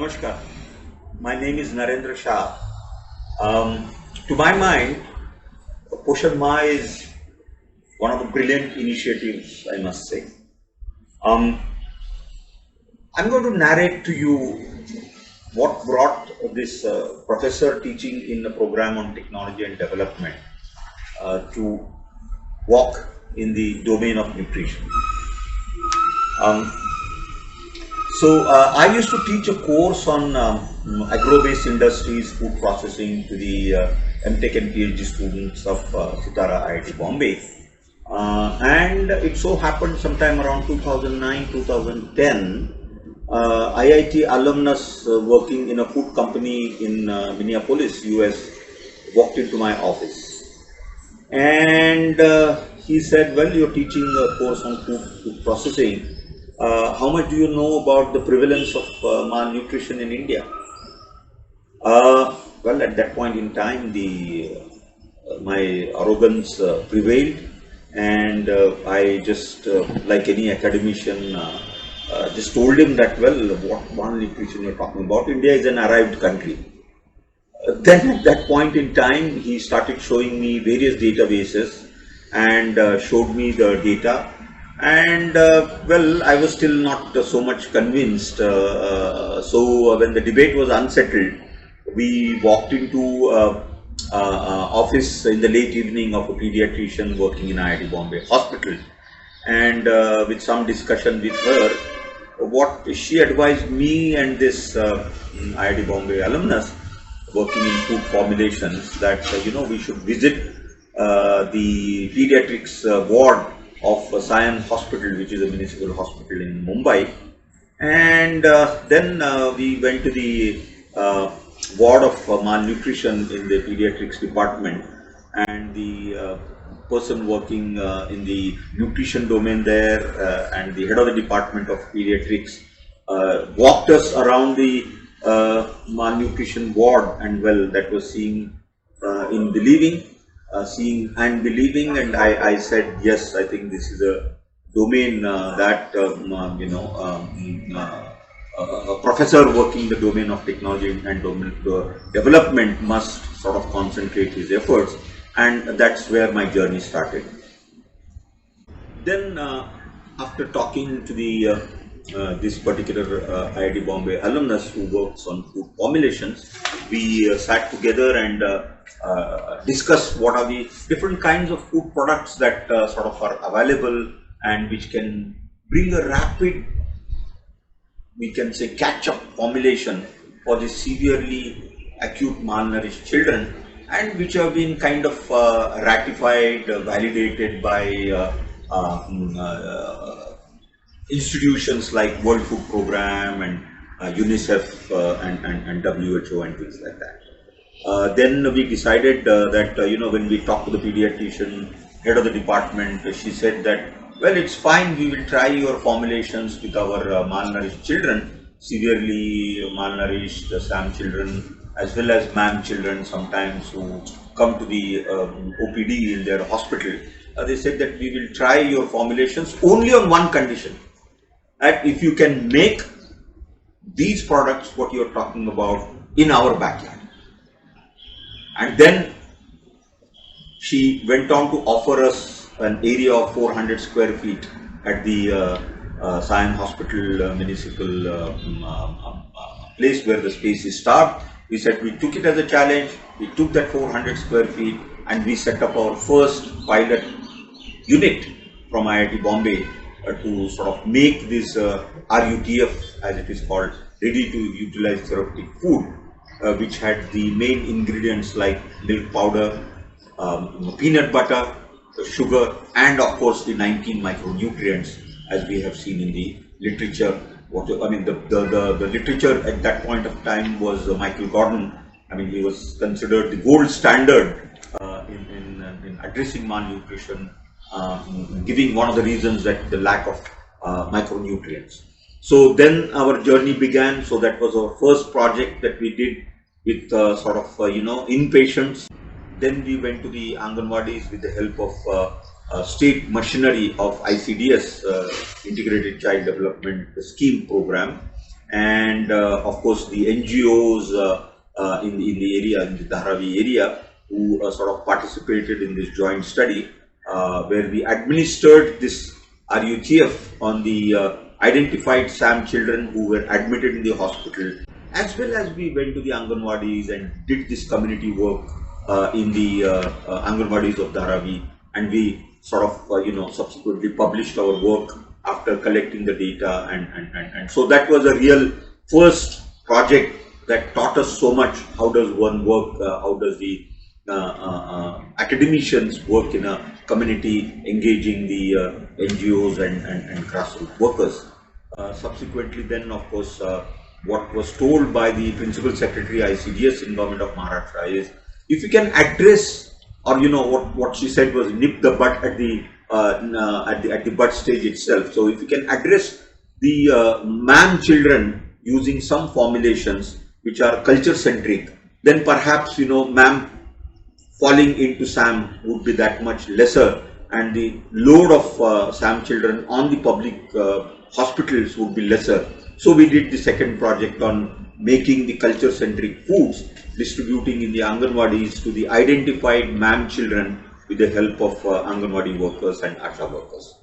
Namaskar. My name is Narendra Shah. To my mind, Poshan Maah is one of the brilliant initiatives, I must say. Um, I'm going to narrate to you what brought this professor teaching in the program on technology and development to walk in the domain of nutrition. I used to teach a course on agro-based industries, food processing to the MTech and PhD students of Sitara IIT Bombay. And it so happened sometime around 2009-2010, IIT alumnus working in a food company in Minneapolis, US, walked into my office. And he said, well, you're teaching a course on food processing. How much do you know about the prevalence of malnutrition in India? Well, at that point in time, my arrogance prevailed, and I just, like any academician, just told him that, well, what malnutrition you're talking about? India is an arrived country. Then at that point in time, he started showing me various databases and showed me the data. And well, I was still not so much convinced. So when the debate was unsettled, we walked into office in the late evening of a pediatrician working in IIT Bombay hospital, and with some discussion with her, what she advised me and this IIT Bombay alumnus working in food formulations that we should visit the pediatrics ward of Sion Hospital, which is a municipal hospital in Mumbai. And then we went to the ward of malnutrition in the pediatrics department, and the person working in the nutrition domain there and the head of the department of pediatrics walked us around the malnutrition ward, and well, that was seeing in believing. Seeing and believing, and I said, yes, I think this is a domain that a professor working in the domain of technology and development must sort of concentrate his efforts, and that's where my journey started. Then after talking to the this particular IIT Bombay alumnus who works on food formulations, we sat together and discuss what are the different kinds of food products that sort of are available and which can bring a rapid, we can say, catch-up formulation for the severely acute malnourished children, and which have been kind of ratified, validated by institutions like World Food Program and UNICEF and WHO and things like that. Then we decided that when we talked to the pediatrician, head of the department, she said that, well, it's fine, we will try your formulations with our malnourished children, severely malnourished SAM children, as well as MAM children sometimes who come to the OPD in their hospital. They said that we will try your formulations only on one condition, that if you can make these products, what you're talking about, in our backyard. And then she went on to offer us an area of 400 square feet at the Sion Hospital municipal place where the space is starved. We said we took it as a challenge. We took that 400 square feet and we set up our first pilot unit from IIT Bombay to sort of make this RUTF, as it is called, ready to utilize therapeutic food, which had the main ingredients like milk powder, peanut butter, sugar, and of course the 19 micronutrients, as we have seen in the literature. The literature at that point of time was Michael Gordon. He was considered the gold standard in addressing malnutrition, giving one of the reasons that the lack of micronutrients. So then our journey began. So that was our first project that we did with inpatients. Then we went to the Anganwadis with the help of state machinery of ICDS, Integrated Child Development Scheme program. and of course the NGOs in the area, in the Dharavi area, who sort of participated in this joint study, where we administered this RUTF on the identified SAM children who were admitted in the hospital, as well as we went to the Anganwadis and did this community work in the Anganwadis of Dharavi, and we sort of subsequently published our work after collecting the data, and so that was a real first project that taught us so much. How does one work? How does the academicians work in a community, engaging the NGOs and grassroots workers? Subsequently, then of course, what was told by the Principal Secretary ICDS in Government of Maharashtra is, if you can address, or what she said was nip the bud at the bud stage itself. So if you can address the MAM children using some formulations which are culture centric, then perhaps MAM falling into SAM would be that much lesser, and the load of SAM children on the public hospitals would be lesser. So we did the second project on making the culture centric foods, distributing in the Anganwadis to the identified MAM children with the help of Anganwadi workers and ASHA workers.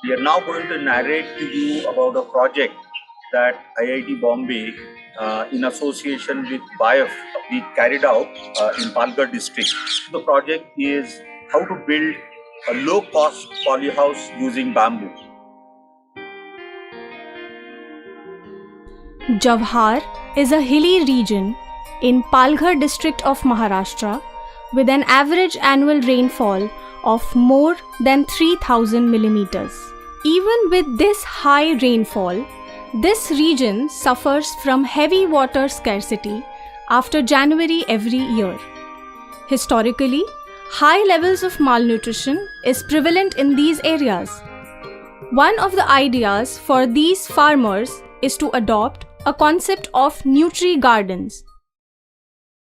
We are now going to narrate to you about a project that IIT Bombay, in association with BIF, we carried out in Palghar district. The project is how to build a low-cost polyhouse using bamboo. Jawhar is a hilly region in Palghar district of Maharashtra with an average annual rainfall of more than 3000 millimeters. Even with this high rainfall, this region suffers from heavy water scarcity after January every year. Historically, high levels of malnutrition is prevalent in these areas. One of the ideas for these farmers is to adopt a concept of Nutrigardens.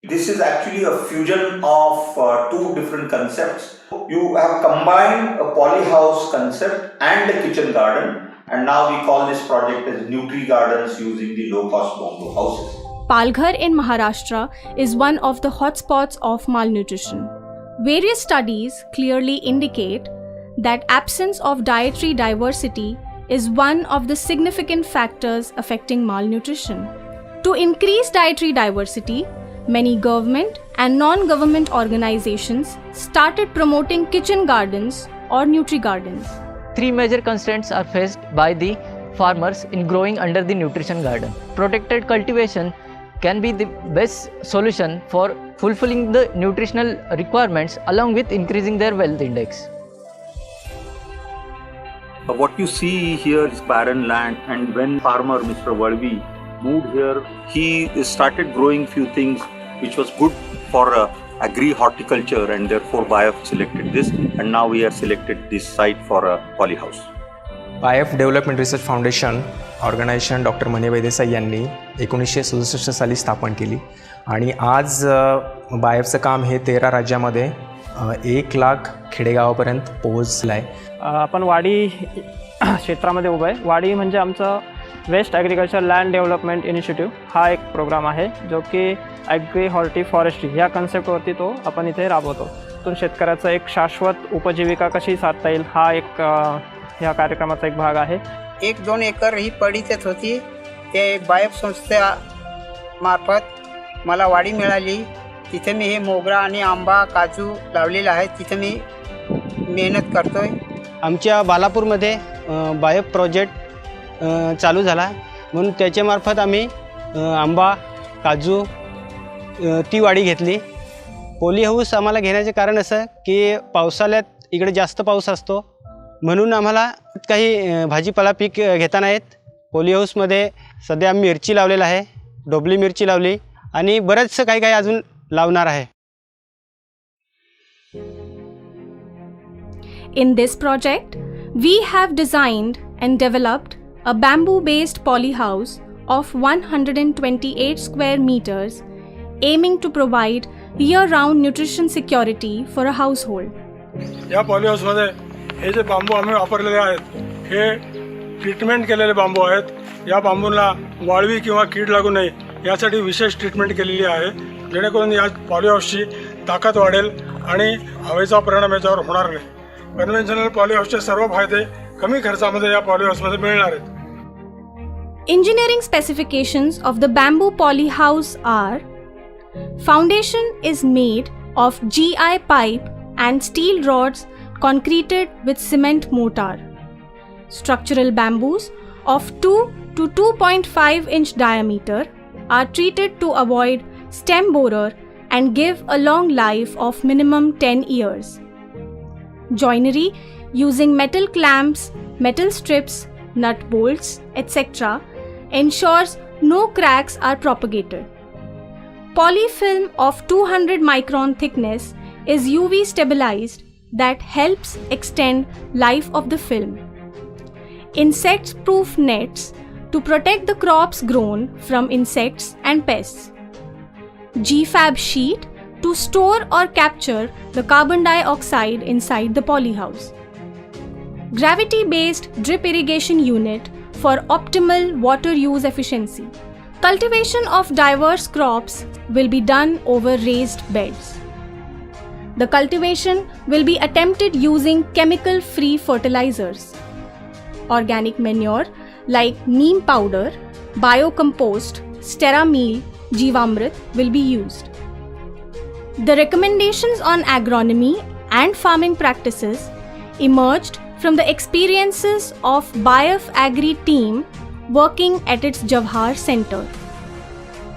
This is actually a fusion of two different concepts. You have combined a polyhouse concept and a kitchen garden, and now we call this project as Nutrigardens using the low-cost bamboo houses. Palghar in Maharashtra is one of the hotspots of malnutrition. Various studies clearly indicate that absence of dietary diversity is one of the significant factors affecting malnutrition. To increase dietary diversity, many government and non-government organizations started promoting kitchen gardens or Nutrigardens. Three major constraints are faced by the farmers in growing under the nutrition garden. Protected cultivation can be the best solution for fulfilling the nutritional requirements along with increasing their wealth index. What you see here is barren land, and when farmer Mr. Valvi moved here, he started growing few things which was good for agri-horticulture, and therefore BIF selected this, and now we have selected this site for a polyhouse. BIF development research foundation organisation doctor Manibhai Desai यांनी 1967 साली स्थापन केली, आणि आज BIFचं काम हे 13 राज्यामध्ये 1 लाख खेडेगावापर्यंत पोहोचलं आहे. आपण वाडी क्षेत्रामध्ये उभं आहे. वाडी म्हणजे आमचं waste agriculture land development initiative हा एक प्रोग्राम आहे, जो की ॲग्री हॉर्टी फॉरेस्ट्री ह्या कन्सेप्टवरती तो आपण इथे राबवतो. तो शेतकऱ्याचं एक शाश्वत उपजीविका कशी साधता येईल हा एक ह्या कार्यक्रमाचा एक भाग आहे. 1-2 एकर ही पडीतच होती, ते बायफ संस्थेमार्फत मला वाडी मिळाली. तिथे मी हे मोगरा आणि आंबा काजू लावलेला आहे. तिथे मी मेहनत करतोय. आमच्या बालापूरमध्ये बायफ प्रोजेक्ट चालू झाला, म्हणून त्याच्यामार्फत आम्ही आंबा काजू ती वाडी घेतली. पोलीहाऊस आम्हाला घेण्याचे कारण असं की पावसाळ्यात इकडे जास्त पाऊस असतो, म्हणून आम्हाला काही भाजीपाला पीक घेता नाहीत. पोलीहाऊसमध्ये सध्या आम्ही मिरची लावलेला आहे, ढोबली मिरची लावली, आणि बरंचसं काही काही अजून लावणार आहे. In this project, we have designed and developed a bamboo-based polyhouse of 128 square meters, aiming to provide year-round nutrition security for a household. या पॉलीहाऊसमध्ये हे जे बांबू आम्ही वापरलेले आहेत हे ट्रीटमेंट केलेले बांबू आहेत. या बांबूंना वाळवी किंवा कीड लागू नये यासाठी विशेष ट्रीटमेंट केलेली आहे, जेणेकरून या पॉलीहाऊसची ताकद वाढेल आणि हवेचा परिणाम याच्यावर होणार नाही. कन्व्हेन्शनल पॉलीहाऊसचे सर्व फायदे कमी खर्चामध्ये या पॉलीहाऊसमध्ये मिळणार आहेत. Engineering specifications of the bamboo polyhouse are: foundation is made of GI pipe and steel rods concreted with cement mortar. Structural bamboos of 2 to 2.5 inch diameter are treated to avoid stem borer and give a long life of minimum 10 years. Joinery using metal clamps, metal strips, nut bolts, etc. ensures no cracks are propagated. Polyfilm of 200 micron thickness is UV stabilized that helps extend life of the film. Insect-proof nets to protect the crops grown from insects and pests. GFAB sheet to store or capture the carbon dioxide inside the polyhouse. Gravity-based drip irrigation unit for optimal water use efficiency. Cultivation of diverse crops will be done over raised beds. The cultivation will be attempted using chemical-free fertilizers. Organic manure like neem powder, biocompost, stearameel, Jeevamrit will be used. The recommendations on agronomy and farming practices emerged from the experiences of BIOF Agri team working at its Jawhar Center.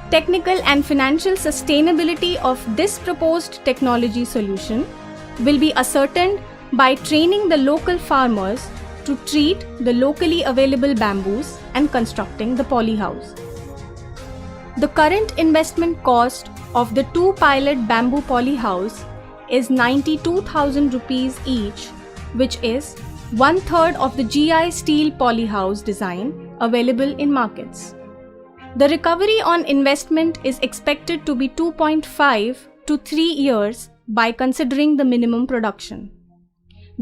Technical and financial sustainability of this proposed technology solution will be ascertained by training the local farmers to treat the locally available bamboos and constructing the polyhouse. The current investment cost of the 2 pilot bamboo polyhouse is 92,000 rupees each, which is 1/3 of the GI steel polyhouse design available in markets. The recovery on investment is expected to be 2.5 to 3 years by considering the minimum production.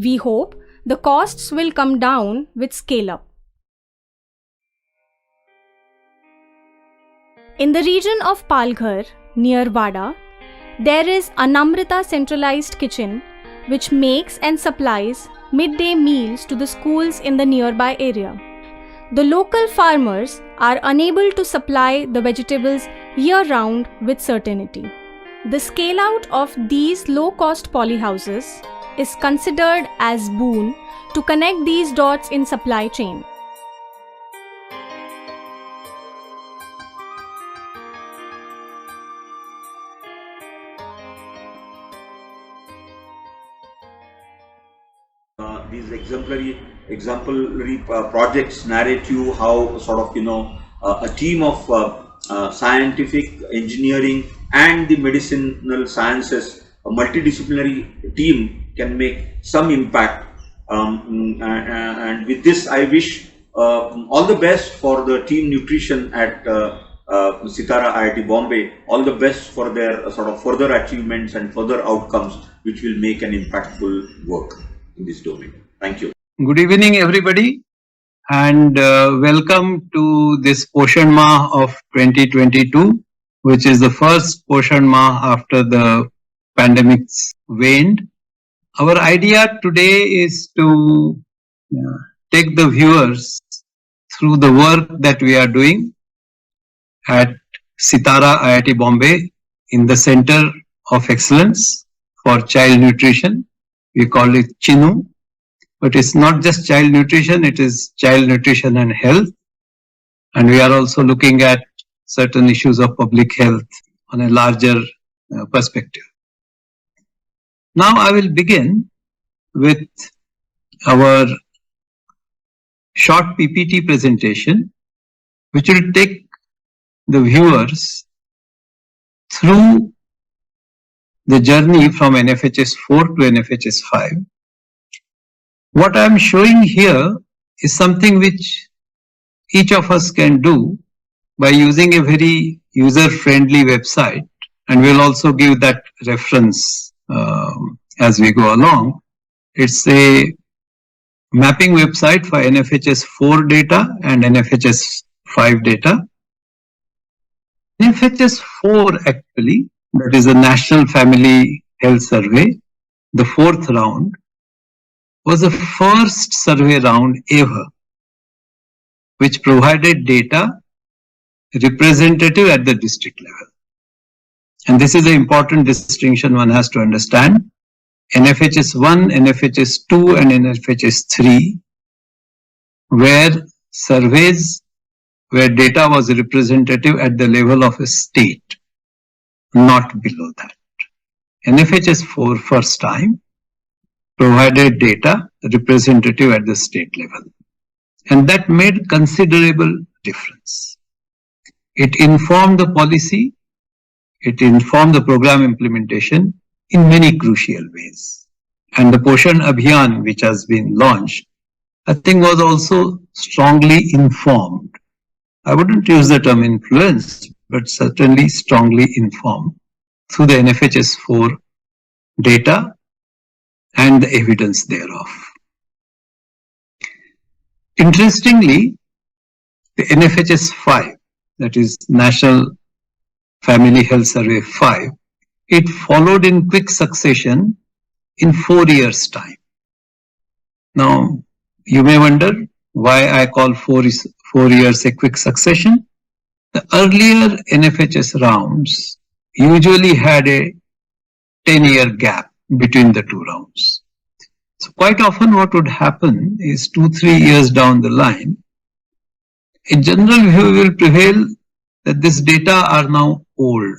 We hope the costs will come down with scale up. In the region of Palghar, near Vada, there is a Namrita centralized kitchen which makes and supplies midday meals to the schools in the nearby area. The local farmers are unable to supply the vegetables year-round with certainty. The scale-out of these low-cost polyhouses is considered as boon to connect these dots in supply chain. These exemplary projects narrate you how sort of a team of scientific, engineering and the medicinal sciences, a multidisciplinary team can make some impact. And with this, I wish all the best for the team nutrition at Sitara IIT Bombay. All the best for their sort of further achievements and further outcomes, which will make an impactful work in this domain. Thank you. Good evening, everybody, and welcome to this Poshan Maah of 2022, which is the first Poshan Maah after the pandemic's waned. Our idea today is to take the viewers through the work that we are doing at Sitara IIT Bombay in the Center of Excellence for Child Nutrition. We call it CHINU. But it's not just child nutrition, it is child nutrition and health. And we are also looking at certain issues of public health on a larger perspective. Now I will begin with our short PPT presentation, which will take the viewers through the journey from NFHS 4 to NFHS 5. What I am showing here is something which each of us can do by using a very user-friendly website and we'll also give that reference as we go along. It's a mapping website for NFHS 4 data and NFHS 5 data. NFHS 4 actually, that is the National Family Health Survey, the 4th round, was the first survey round ever which provided data representative at the district level. And this is an important distinction one has to understand. NFHS 1, NFHS 2 and NFHS 3 were surveys where data was representative at the level of a state, not below that. NFHS 4 first time provided data representative at the state level, and that made considerable difference. It informed the policy, it informed the program implementation in many crucial ways. And the Poshan Abhiyan, which has been launched, I think was also strongly informed. I wouldn't use the term influenced, but certainly strongly informed through the NFHS 4 data and the evidence thereof. Interestingly, the NFHS 5, that is National Family Health Survey 5, it followed in quick succession in 4 years' time. Now, you may wonder why I call 4 years a quick succession. The earlier NFHS rounds usually had a 10-year gap between the two rounds. So quite often what would happen is 2-3 years down the line, a general view will prevail that this data are now old,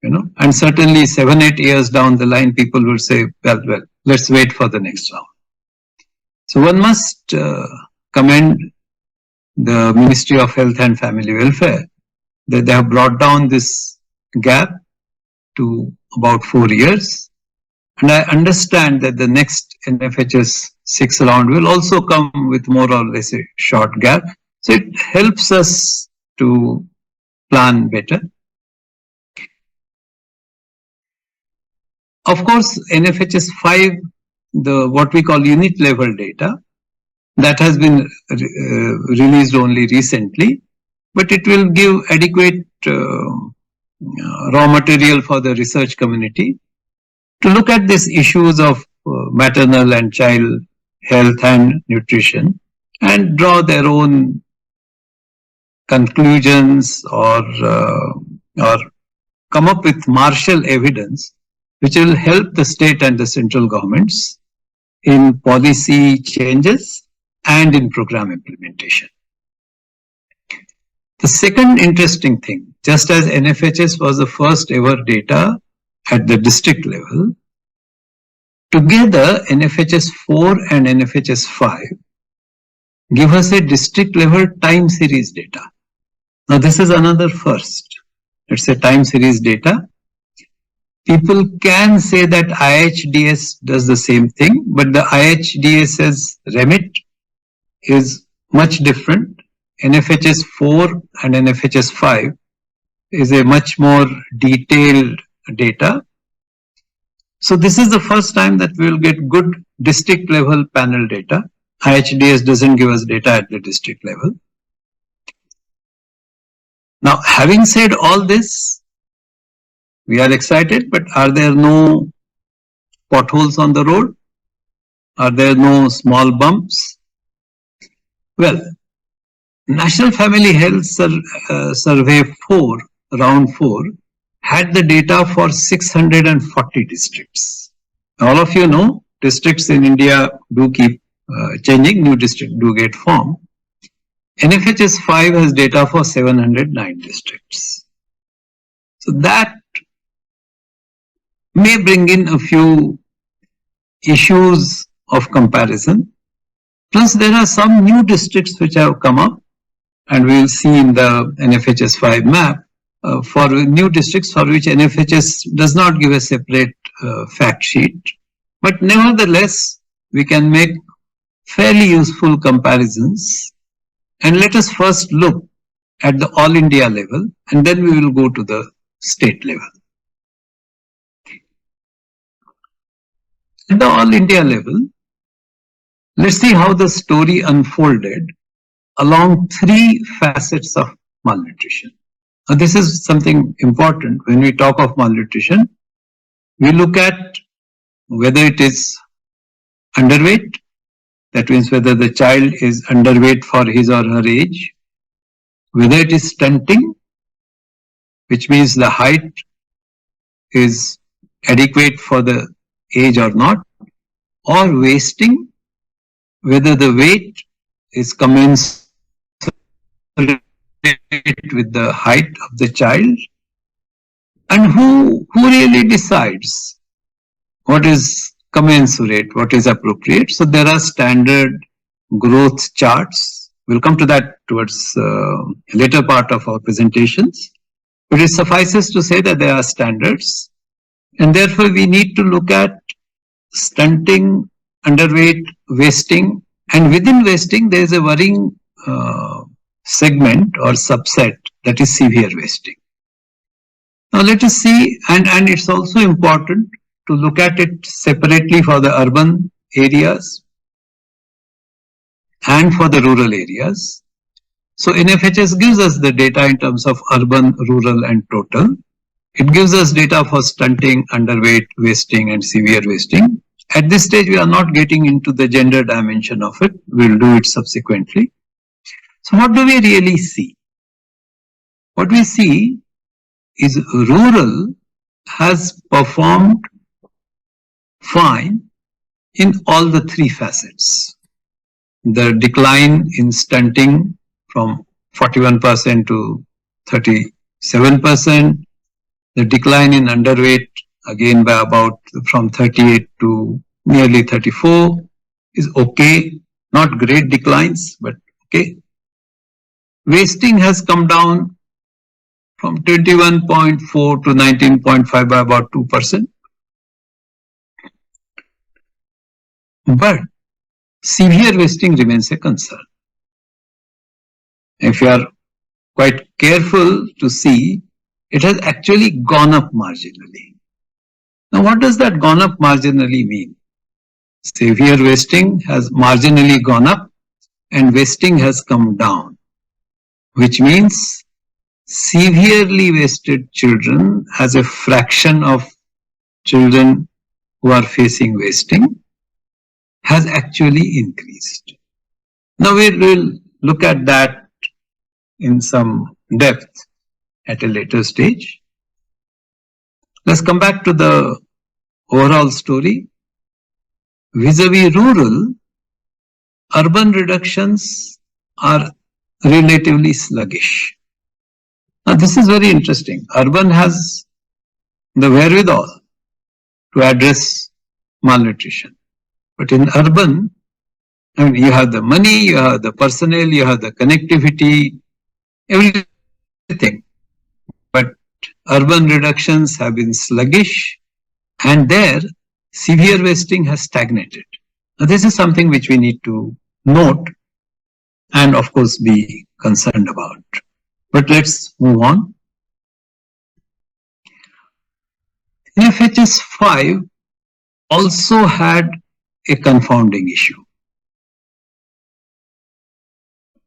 and certainly 7-8 years down the line, people will say, well, let's wait for the next round. So one must commend the Ministry of Health and Family Welfare that they have brought down this gap to about 4 years. And I understand that the next NFHS 6 round will also come with more or less a short gap. So it helps us to plan better. Of course, NFHS 5, the what we call unit level data, that has been released only recently, but it will give adequate raw material for the research community to look at these issues of maternal and child health and nutrition and draw their own conclusions or come up with marshal evidence which will help the state and the central governments in policy changes and in program implementation. The second interesting thing, just as NFHS was the first ever data at the district level, together NFHS 4 and NFHS 5 give us a district level time series data. Now this is another first. It's a time series data. People can say that IHDS does the same thing, but the IHDS's remit is much different. NFHS 4 and NFHS 5 is a much more detailed data. So this is the first time that we will get good district level panel data. IHDS doesn't give us data at the district level. Now, having said all this, we are excited, but are there no potholes on the road? Are there no small bumps? Well, National Family Health Survey 4, round 4, had the data for 640 districts. All of you know, districts in India do keep changing, new districts do get formed. NFHS 5 has data for 709 districts. So that may bring in a few issues of comparison. Plus there are some new districts which have come up, and we will see in the NFHS 5 map for new districts for which NFHS does not give a separate fact sheet. But nevertheless, we can make fairly useful comparisons. And let us first look at the all India level, and then we will go to the state level. At the all India level, let's see how the story unfolded along three facets of malnutrition. Now, this is something important. When we talk of malnutrition, we look at whether it is underweight, that means whether the child is underweight for his or her age, whether it is stunting, which means the height is adequate for the age or not, or wasting, whether the weight is commensurate with the height of the child, and who really decides what is commensurate, what is appropriate. So there are standard growth charts. We'll come to that towards the later part of our presentations. But it suffices to say that there are standards, and therefore we need to look at stunting, underweight, wasting, and within wasting there is a worrying segment or subset, that is severe wasting. Now let us see, and it's also important to look at it separately for the urban areas and for the rural areas. So NFHS gives us the data in terms of urban, rural and total. It gives us data for stunting, underweight, wasting and severe wasting. At this stage we are not getting into the gender dimension of it. We'll do it subsequently. So what do we really see? What we see is rural has performed fine in all the three facets. The decline in stunting from 41% to 37%, the decline in underweight again by about from 38 to nearly 34 is okay, not great declines, but okay. Wasting has come down from 21.4 to 19.5 by about 2%. But severe wasting remains a concern. If you are quite careful to see, it has actually gone up marginally. Now, what does that gone up marginally mean? Severe wasting has marginally gone up and wasting has come down, which means severely wasted children as a fraction of children who are facing wasting has actually increased. Now we will look at that in some depth at a later stage. Let's come back to the overall story. Vis-a-vis rural, urban reductions are relatively sluggish. Now this is very interesting. Urban has the wherewithal to address malnutrition. But in urban, I mean, you have the money, you have the personnel, you have the connectivity, everything. But urban reductions have been sluggish, and there severe wasting has stagnated. Now this is something which we need to note and of course be concerned about. But let's move on. NFHS 5 also had a confounding issue.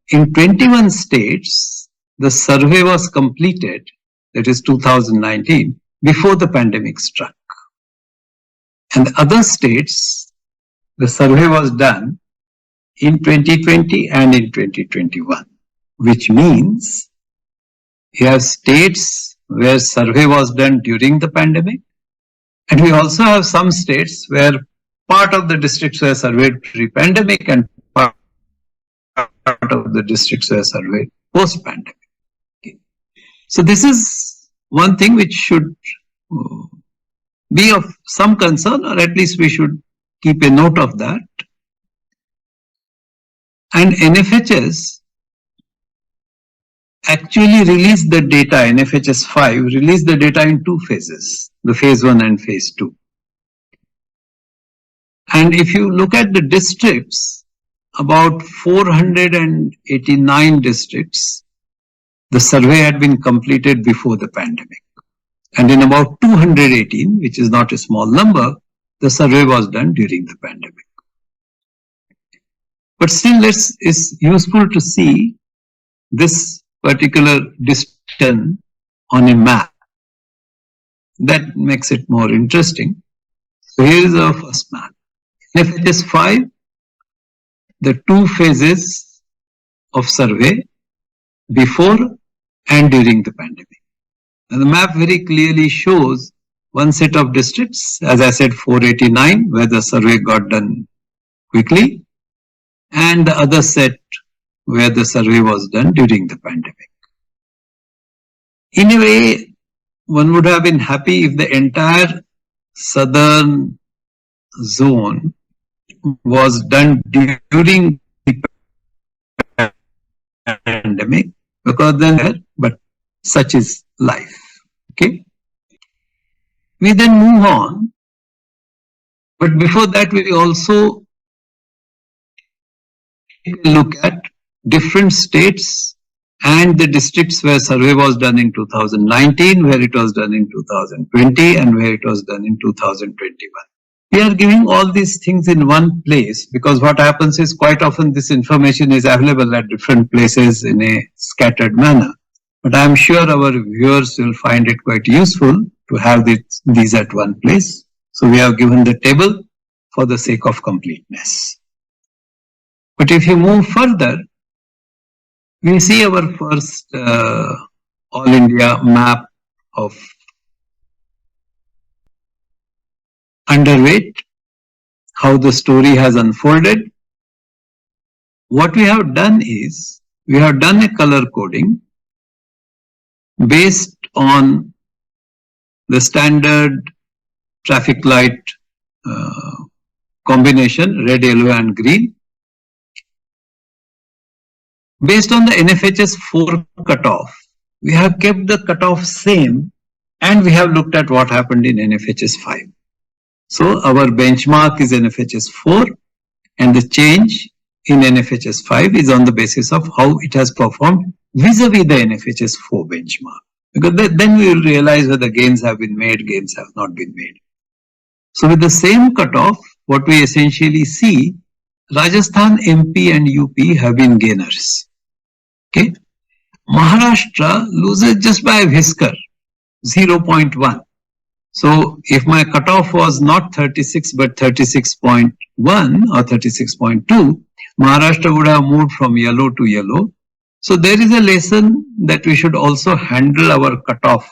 In 21 states, the survey was completed, that is 2019, before the pandemic struck. And the other states, the survey was done in 2020 and in 2021, which means you have states where survey was done during the pandemic, and we also have some states where part of the districts were surveyed pre-pandemic and part of the districts were surveyed post-pandemic. Okay. So this is one thing which should be of some concern, or at least we should keep a note of that. And NFHS actually released the data, NFHS 5 released the data in two phases, the phase 1 and phase 2. And if you look at the districts, about 489 districts, the survey had been completed before the pandemic. And in about 218, which is not a small number, the survey was done during the pandemic. But still, it's useful to see this particular distance on a map. That makes it more interesting. So here is our first map. NFHS 5, the two phases of survey before and during the pandemic. And the map very clearly shows one set of districts, as I said, 489, where the survey got done quickly, and the other set where the survey was done during the pandemic. In a way, one would have been happy if the entire southern zone was done during the pandemic, because then, but such is life. Okay. We then move on, but before that we also look at different states and the districts where survey was done in 2019, where it was done in 2020, and where it was done in 2021. We are giving all these things in one place because what happens is quite often this information is available at different places in a scattered manner. But I am sure our viewers will find it quite useful to have these at one place. So we have given the table for the sake of completeness. But if you move further, we see our first All India map of underweight, how the story has unfolded. What we have done is, we have done a color coding based on the standard traffic light combination, red, yellow and green. Based on the NFHS 4 cutoff, we have kept the cutoff same and we have looked at what happened in NFHS 5. So our benchmark is NFHS 4 and the change in NFHS 5 is on the basis of how it has performed vis-a-vis the NFHS 4 benchmark. Because then we will realize whether gains have been made, gains have not been made. So with the same cutoff, what we essentially see, Rajasthan, MP and UP have been gainers. Okay. Maharashtra loses just by a whisker, 0.1. So if my cutoff was not 36 but 36.1 or 36.2, Maharashtra would have moved from yellow to yellow. So there is a lesson that we should also handle our cutoff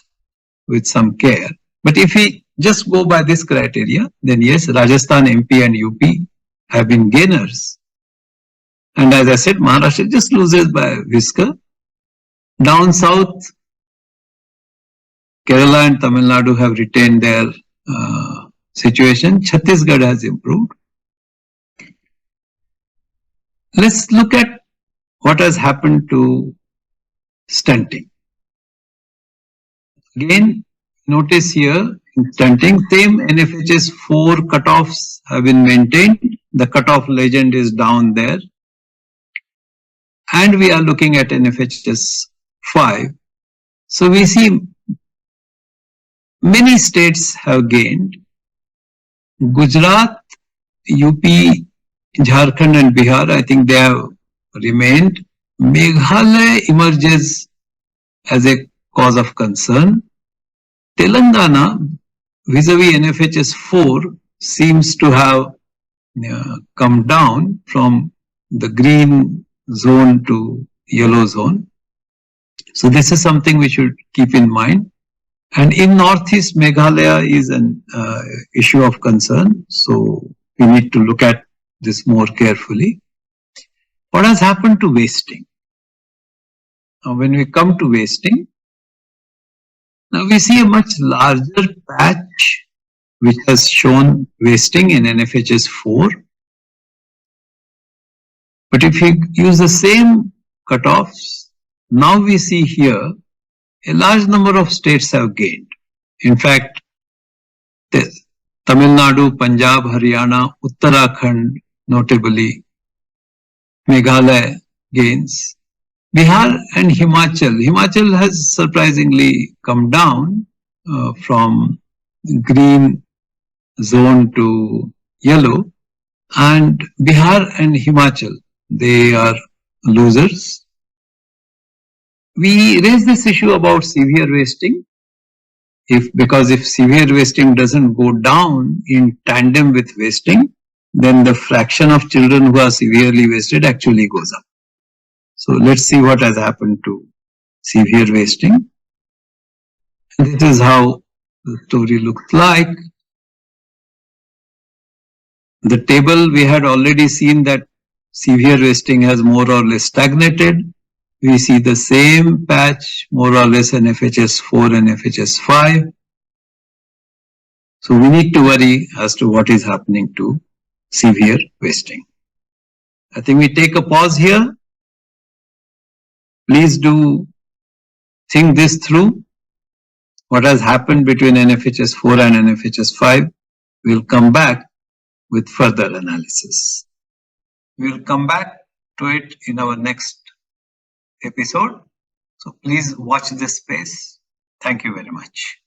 with some care. But if we just go by this criteria, then yes, Rajasthan, MP and UP have been gainers. And as I said, Maharashtra just loses by a whisker. Down south, Kerala and Tamil Nadu have retained their situation. Chhattisgarh has improved. Let's look at what has happened to stunting. Again, notice here in stunting, same NFHS 4 cutoffs have been maintained. The cutoff legend is down there. And we are looking at NFHS 5. So we see many states have gained. Gujarat, UP, Jharkhand and Bihar, I think they have remained. Meghalaya emerges as a cause of concern. Telangana, vis-a-vis NFHS 4, seems to have come down from the green zone to yellow zone. So this is something we should keep in mind. And in Northeast, Meghalaya is an issue of concern. So we need to look at this more carefully. What has happened to wasting? Now, when we come to wasting, now we see a much larger patch which has shown wasting in NFHS 4. But if you use the same cutoffs, now we see here a large number of states have gained. In fact, Tamil Nadu, Punjab, Haryana, Uttarakhand, notably, Meghalaya gains. Bihar and Himachal. Himachal has surprisingly come down from green zone to yellow, and Bihar and Himachal, they are losers. We raised this issue about severe wasting. Because if severe wasting doesn't go down in tandem with wasting, then the fraction of children who are severely wasted actually goes up. So let's see what has happened to severe wasting. This is how the story looks like. The table, we had already seen that severe wasting has more or less stagnated. We see the same patch, more or less NFHS 4 and NFHS 5. So we need to worry as to what is happening to severe wasting. I think we take a pause here. Please do think this through. What has happened between NFHS 4 and NFHS 5? We'll come back with further analysis. We'll come back to it in our next episode. So please watch this space. Thank you very much.